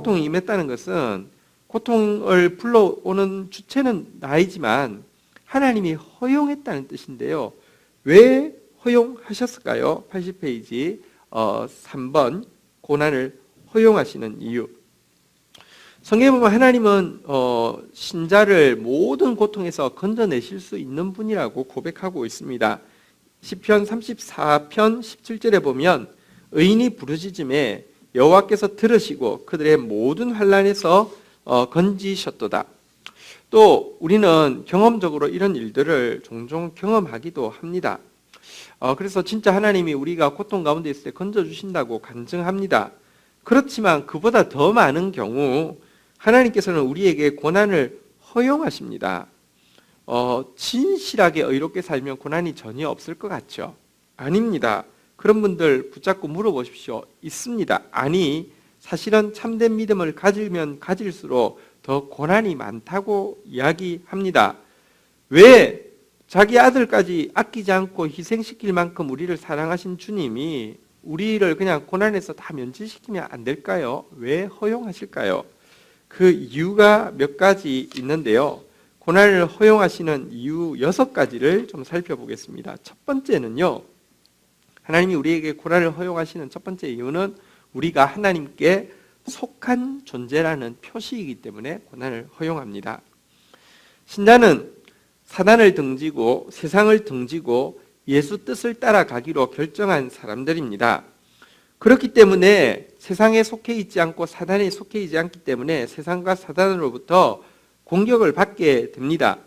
고통이 임했다는 것은 고통을 불러오는 주체는 나이지만 하나님이 허용했다는 뜻인데요. 왜 허용하셨을까요? 80페이지 3번 고난을 허용하시는 이유. 성경에 보면 하나님은 신자를 모든 고통에서 건져내실 수 있는 분이라고 고백하고 있습니다. 시편 34편 17절에 보면 의인이 부르짖음에 여호와께서 들으시고 그들의 모든 환난에서 건지셨도다. 또 우리는 경험적으로 이런 일들을 종종 경험하기도 합니다. 그래서 진짜 하나님이 우리가 고통 가운데 있을 때 건져주신다고 간증합니다. 그렇지만 그보다 더 많은 경우 하나님께서는 우리에게 고난을 허용하십니다. 진실하게 의롭게 살면 고난이 전혀 없을 것 같죠? 아닙니다. 그런 분들 붙잡고 물어보십시오. 있습니다. 아니, 사실은 참된 믿음을 가지면 가질수록 더 고난이 많다고 이야기합니다. 왜 자기 아들까지 아끼지 않고 희생시킬 만큼 우리를 사랑하신 주님이 우리를 그냥 고난에서 다 면제시키면 안 될까요? 왜 허용하실까요? 그 이유가 몇 가지 있는데요. 고난을 허용하시는 이유 6가지를 좀 살펴보겠습니다. 첫 번째는요. 하나님이 우리에게 고난을 허용하시는 첫 번째 이유는 우리가 하나님께 속한 존재라는 표시이기 때문에 고난을 허용합니다. 신자는 사단을 등지고 세상을 등지고 예수 뜻을 따라가기로 결정한 사람들입니다. 그렇기 때문에 세상에 속해 있지 않고 사단에 속해 있지 않기 때문에 세상과 사단으로부터 공격을 받게 됩니다.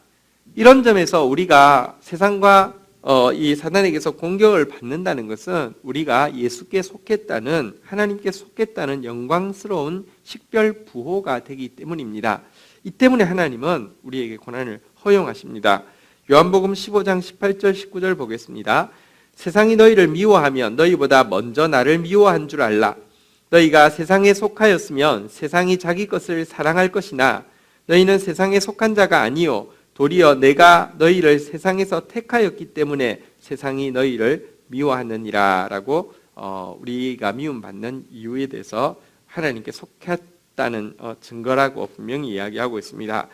이런 점에서 우리가 세상과 이 사단에게서 공격을 받는다는 것은 우리가 예수께 속했다는, 하나님께 속했다는 영광스러운 식별부호가 되기 때문입니다. 이 때문에 하나님은 우리에게 고난을 허용하십니다. 요한복음 15장 18절 19절 보겠습니다. 세상이 너희를 미워하면 너희보다 먼저 나를 미워한 줄 알라. 너희가 세상에 속하였으면 세상이 자기 것을 사랑할 것이나 너희는 세상에 속한 자가 아니요 도리어 내가 너희를 세상에서 택하였기 때문에 세상이 너희를 미워하느니라 라고 우리가 미움받는 이유에 대해서 하나님께 속했다는 증거라고 분명히 이야기하고 있습니다.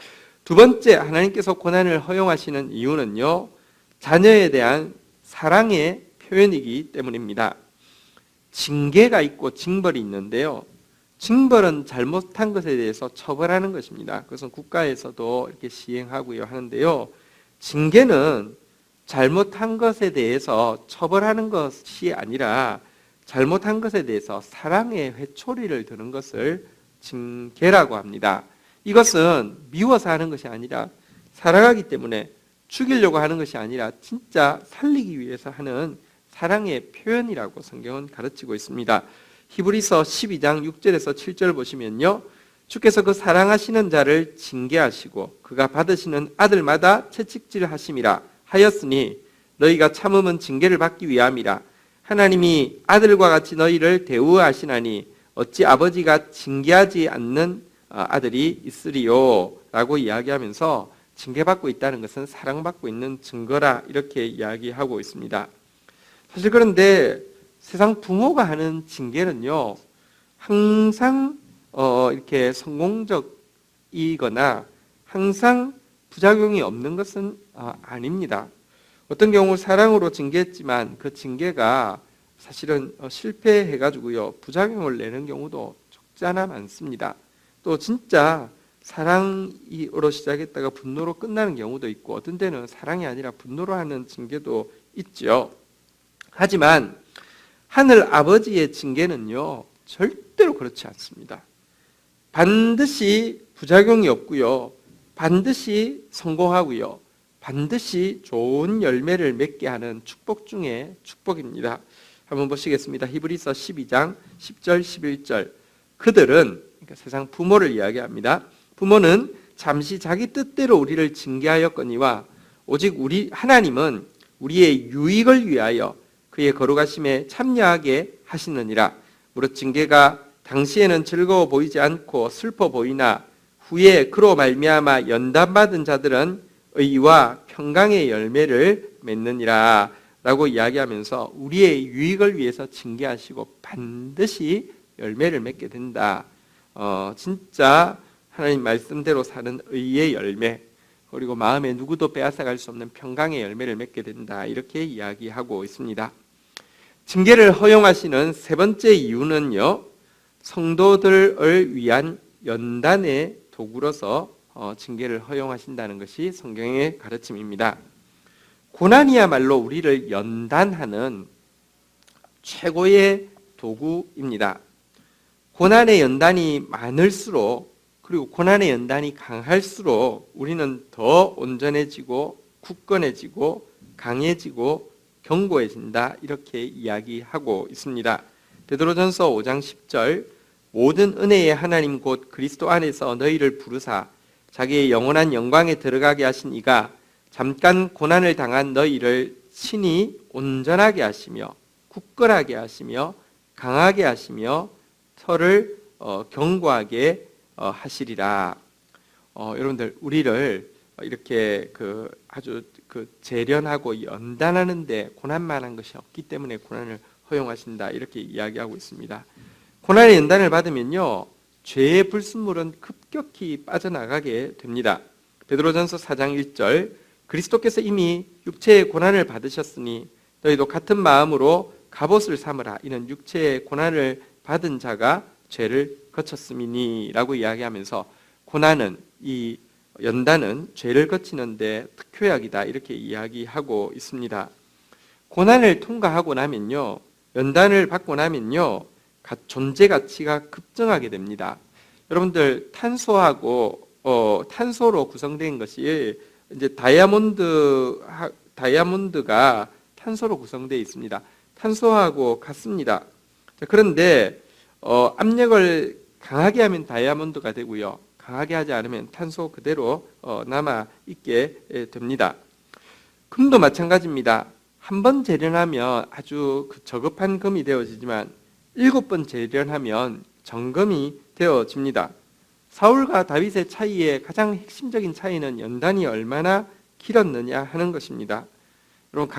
두 번째, 하나님께서 고난을 허용하시는 이유는요, 자녀에 대한 사랑의 표현이기 때문입니다. 징계가 있고 징벌이 있는데요. 징벌은 잘못한 것에 대해서 처벌하는 것입니다. 그것은 국가에서도 이렇게 시행하고요 하는데요. 징계는 잘못한 것에 대해서 처벌하는 것이 아니라 잘못한 것에 대해서 사랑의 회초리를 드는 것을 징계라고 합니다. 이것은 미워서 하는 것이 아니라 사랑하기 때문에 죽이려고 하는 것이 아니라 진짜 살리기 위해서 하는 사랑의 표현이라고 성경은 가르치고 있습니다. 히브리서 12장 6절에서 7절 보시면요. 주께서 그 사랑하시는 자를 징계하시고 그가 받으시는 아들마다 채찍질 하심이라 하였으니 너희가 참음은 징계를 받기 위함이라. 하나님이 아들과 같이 너희를 대우하시나니 어찌 아버지가 징계하지 않는 아들이 있으리요 라고 이야기하면서 징계받고 있다는 것은 사랑받고 있는 증거라 이렇게 이야기하고 있습니다. 사실 그런데 세상 부모가 하는 징계는요 항상 이렇게 성공적이거나 항상 부작용이 없는 것은 아닙니다. 어떤 경우 사랑으로 징계했지만 그 징계가 사실은 실패해가지고요 부작용을 내는 경우도 적지 않아 많습니다. 또 진짜 사랑으로 시작했다가 분노로 끝나는 경우도 있고 어떤 때는 사랑이 아니라 분노로 하는 징계도 있죠. 하지만 하늘 아버지의 징계는요 절대로 그렇지 않습니다. 반드시 부작용이 없고요 반드시 성공하고요 반드시 좋은 열매를 맺게 하는 축복 중에 축복입니다. 한번 보시겠습니다. 히브리서 12장 10절 11절 그들은 그러니까 세상 부모를 이야기합니다. 부모는 잠시 자기 뜻대로 우리를 징계하였거니와 오직 하나님은 우리의 유익을 위하여 그의 거룩하심에 참여하게 하시느니라. 무릇 징계가 당시에는 즐거워 보이지 않고 슬퍼 보이나 후에 그로 말미암아 연단받은 자들은 의와 평강의 열매를 맺느니라 라고 이야기하면서 우리의 유익을 위해서 징계하시고 반드시 열매를 맺게 된다. 진짜 하나님 말씀대로 사는 의의 열매, 그리고 마음에 누구도 빼앗아갈 수 없는 평강의 열매를 맺게 된다, 이렇게 이야기하고 있습니다. 징계를 허용하시는 세 번째 이유는요, 성도들을 위한 연단의 도구로서 징계를 허용하신다는 것이 성경의 가르침입니다. 고난이야말로 우리를 연단하는 최고의 도구입니다. 고난의 연단이 많을수록, 그리고 고난의 연단이 강할수록 우리는 더 온전해지고 굳건해지고 강해지고 견고해진다, 이렇게 이야기하고 있습니다. 베드로전서 5장 10절, 모든 은혜의 하나님 곧 그리스도 안에서 너희를 부르사 자기의 영원한 영광에 들어가게 하신 이가 잠깐 고난을 당한 너희를 친히 온전하게 하시며 굳건하게 하시며 강하게 하시며 서를 견고하게 하시리라. 여러분들, 우리를 이렇게 아주 재련하고 연단하는데 고난만한 것이 없기 때문에 고난을 허용하신다, 이렇게 이야기하고 있습니다. 고난의 연단을 받으면요, 죄의 불순물은 급격히 빠져나가게 됩니다. 베드로전서 4장 1절, 그리스도께서 이미 육체의 고난을 받으셨으니 너희도 같은 마음으로 갑옷을 삼으라. 이는 육체의 고난을 받은 자가 죄를 거쳤음이니 라고 이야기하면서, 고난은, 이 연단은 죄를 거치는데 특효약이다, 이렇게 이야기하고 있습니다. 고난을 통과하고 나면요, 연단을 받고 나면요, 존재 가치가 급증하게 됩니다. 여러분들, 탄소로 구성된 것이 이제 다이아몬드가 탄소로 구성되어 있습니다. 탄소하고 같습니다. 그런데 압력을 강하게 하면 다이아몬드가 되고요, 강하게 하지 않으면 탄소 그대로 남아 있게 됩니다. 금도 마찬가지입니다. 한 번 재련하면 아주 저급한 금이 되어지지만 7번 재련하면 정금이 되어집니다. 사울과 다윗의 차이의 가장 핵심적인 차이는 연단이 얼마나 길었느냐 하는 것입니다. 여러분,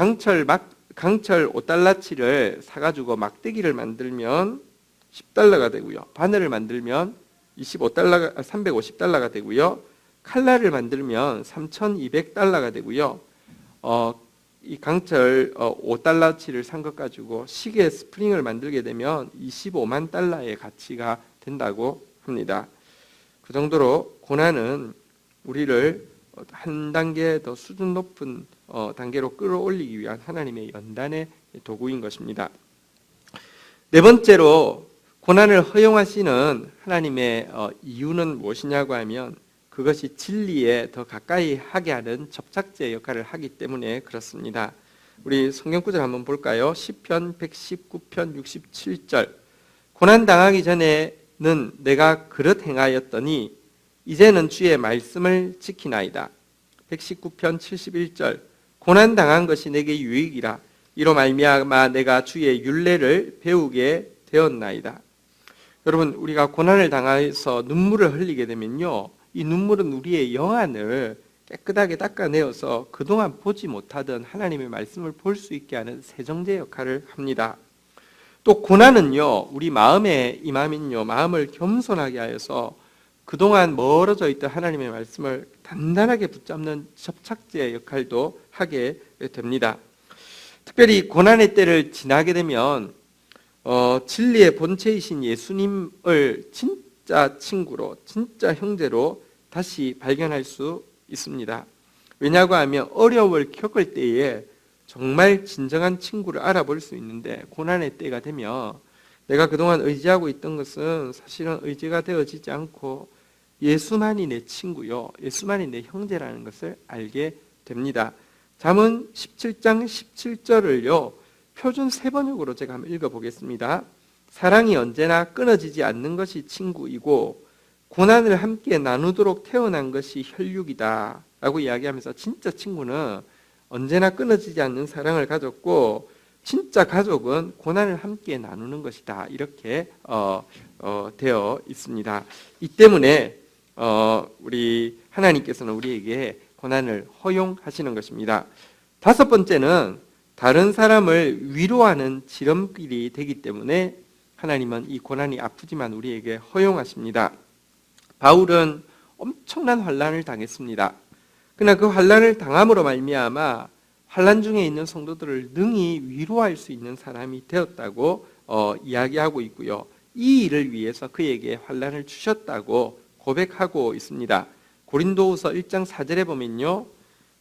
강철 5달러치를 사가지고 막대기를 만들면 10달러가 되고요, 바늘을 만들면 350달러가 되고요, 칼날을 만들면 3,200달러가 되고요, 이 강철 5달러치를 산 것 가지고 시계 스프링을 만들게 되면 25만 달러의 가치가 된다고 합니다. 그 정도로 고난은 우리를 한 단계 더 수준 높은 단계로 끌어올리기 위한 하나님의 연단의 도구인 것입니다. 네 번째로, 고난을 허용하시는 하나님의 이유는 무엇이냐고 하면, 그것이 진리에 더 가까이 하게 하는 접착제 역할을 하기 때문에 그렇습니다. 우리 성경구절 한번 볼까요? 시편 119편 67절, 고난당하기 전에는 내가 그릇 행하였더니 이제는 주의 말씀을 지키나이다. 119편 71절, 고난당한 것이 내게 유익이라 이로 말미암아 내가 주의 율례를 배우게 되었나이다. 여러분, 우리가 고난을 당해서 눈물을 흘리게 되면요, 이 눈물은 우리의 영안을 깨끗하게 닦아내어서 그동안 보지 못하던 하나님의 말씀을 볼 수 있게 하는 세정제 역할을 합니다. 또 고난은요, 우리 마음에 임하면요, 마음을 겸손하게 하여서 그동안 멀어져 있던 하나님의 말씀을 단단하게 붙잡는 접착제 역할도 하게 됩니다. 특별히 고난의 때를 지나게 되면 진리의 본체이신 예수님을 진짜 친구로, 진짜 형제로 다시 발견할 수 있습니다. 왜냐고 하면 어려움을 겪을 때에 정말 진정한 친구를 알아볼 수 있는데, 고난의 때가 되면 내가 그동안 의지하고 있던 것은 사실은 의지가 되어지지 않고 예수만이 내 친구요, 예수만이 내 형제라는 것을 알게 됩니다. 잠언 17장 17절을요, 표준 세번역으로 제가 한번 읽어보겠습니다. 사랑이 언제나 끊어지지 않는 것이 친구이고 고난을 함께 나누도록 태어난 것이 혈육이다 라고 이야기하면서, 진짜 친구는 언제나 끊어지지 않는 사랑을 가졌고 진짜 가족은 고난을 함께 나누는 것이다, 이렇게 되어 있습니다. 이 때문에 우리 하나님께서는 우리에게 고난을 허용하시는 것입니다. 다섯 번째는, 다른 사람을 위로하는 지름길이 되기 때문에 하나님은 이 고난이 아프지만 우리에게 허용하십니다. 바울은 엄청난 환난을 당했습니다. 그러나 그 환난을 당함으로 말미암아 환난 중에 있는 성도들을 능히 위로할 수 있는 사람이 되었다고 이야기하고 있고요. 이 일을 위해서 그에게 환난을 주셨다고 고백하고 있습니다. 고린도후서 1장 4절에 보면요,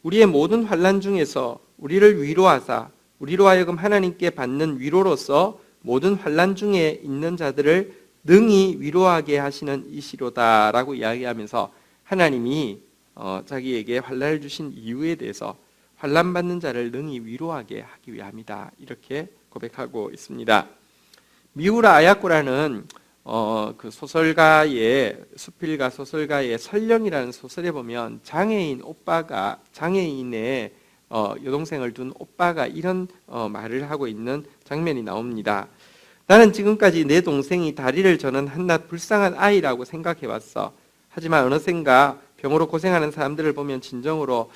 우리의 모든 환난 중에서 우리를 위로하사 우리로 하여금 하나님께 받는 위로로서 모든 환난 중에 있는 자들을 능히 위로하게 하시는 이시로다라고 이야기하면서 하나님이 자기에게 환난을 주신 이유에 대해서 환난 받는 자를 능히 위로하게 하기 위함이다, 이렇게 고백하고 있습니다. 미우라 아야코라는 그 소설가의 수필가 소설가의 설령이라는 소설에 보면 장애인의 여동생을 둔 오빠가 이런 말을 하고 있는 장면이 나옵니다. 나는 지금까지 내 동생이 다리를 저는 한낱 불쌍한 아이라고 생각해 왔어. 하지만 어느샌가 병으로 고생하는 사람들을 보면 진정으로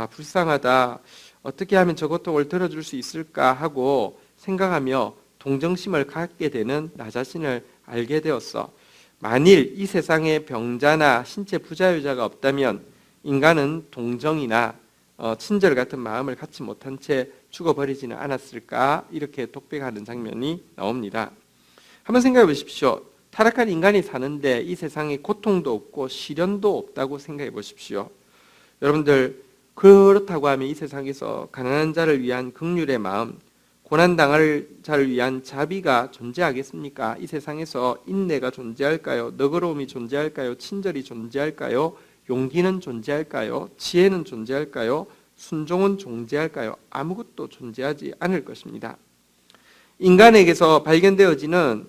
불쌍하다, 어떻게 하면 저 고통을 덜어줄 수 있을까 하고 생각하며 동정심을 갖게 되는 나 자신을 알게 되었어. 만일 이 세상에 병자나 신체 부자유자가 없다면 인간은 동정이나 친절 같은 마음을 갖지 못한 채 죽어버리지는 않았을까, 이렇게 독백하는 장면이 나옵니다. 한번 생각해 보십시오. 타락한 인간이 사는데 이 세상에 고통도 없고 시련도 없다고 생각해 보십시오. 여러분들, 그렇다고 하면 이 세상에서 가난한 자를 위한 긍휼의 마음, 고난당할 자를 위한 자비가 존재하겠습니까? 이 세상에서 인내가 존재할까요? 너그러움이 존재할까요? 친절이 존재할까요? 용기는 존재할까요? 지혜는 존재할까요? 순종은 존재할까요? 아무것도 존재하지 않을 것입니다. 인간에게서 발견되어지는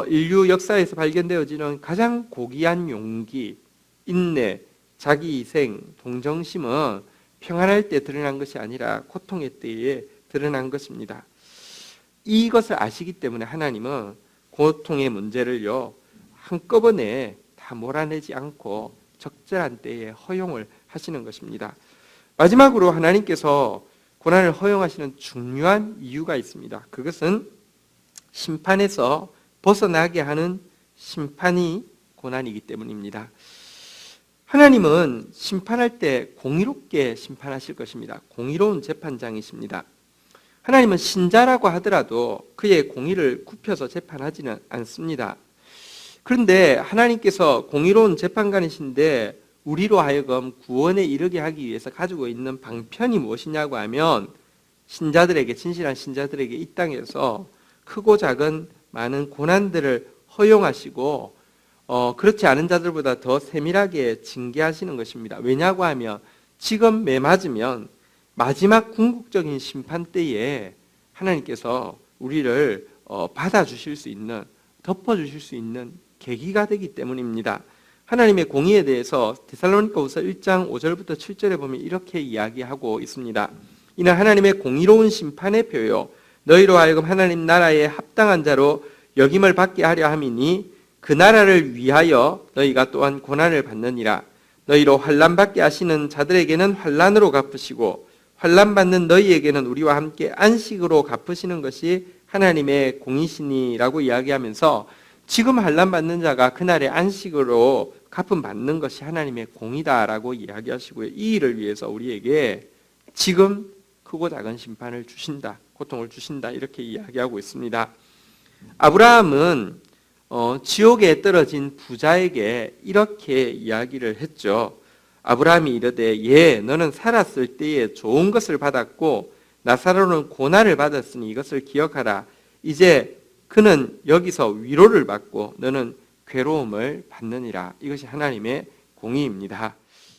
인류 역사에서 발견되어지는 가장 고귀한 용기, 인내, 자기희생, 동정심은 평안할 때 드러난 것이 아니라 고통의 때에 드러난 것입니다. 이것을 아시기 때문에 하나님은 고통의 문제를요, 한꺼번에 다 몰아내지 않고 적절한 때에 허용을 하시는 것입니다. 마지막으로 하나님께서 고난을 허용하시는 중요한 이유가 있습니다. 그것은 심판에서 벗어나게 하는 심판이 고난이기 때문입니다. 하나님은 심판할 때 공의롭게 심판하실 것입니다. 공의로운 재판장이십니다. 하나님은 신자라고 하더라도 그의 공의를 굽혀서 재판하지는 않습니다. 그런데 하나님께서 공의로운 재판관이신데 우리로 하여금 구원에 이르게 하기 위해서 가지고 있는 방편이 무엇이냐고 하면, 진실한 신자들에게 이 땅에서 크고 작은 많은 고난들을 허용하시고 그렇지 않은 자들보다 더 세밀하게 징계하시는 것입니다. 왜냐고 하면 지금 매 맞으면 마지막 궁극적인 심판 때에 하나님께서 우리를 받아주실 수 있는, 덮어주실 수 있는 계기가 되기 때문입니다. 하나님의 공의에 대해서 데살로니가후서 1장 5절부터 7절에 보면 이렇게 이야기하고 있습니다. 이는 하나님의 공의로운 심판의 표요 너희로 하여금 하나님 나라에 합당한 자로 여김을 받게 하려 함이니 그 나라를 위하여 너희가 또한 고난을 받느니라. 너희로 환난 받게 하시는 자들에게는 환난으로 갚으시고 환난 받는 너희에게는 우리와 함께 안식으로 갚으시는 것이 하나님의 공의시니라고 이야기하면서, 지금 환난 받는 자가 그날의 안식으로 갚음 받는 것이 하나님의 공의다라고 이야기하시고요. 이 일을 위해서 우리에게 지금 크고 작은 심판을 주신다, 고통을 주신다, 이렇게 이야기하고 있습니다. 아브라함은 지옥에 떨어진 부자에게 이렇게 이야기를 했죠. 아브라함이 이르되 너는 살았을 때에 좋은 것을 받았고 나사로는 고난을 받았으니 이것을 기억하라. 이제 그는 여기서 위로를 받고 너는 괴로움을 받느니라. 이것이 하나님의 공의입니다.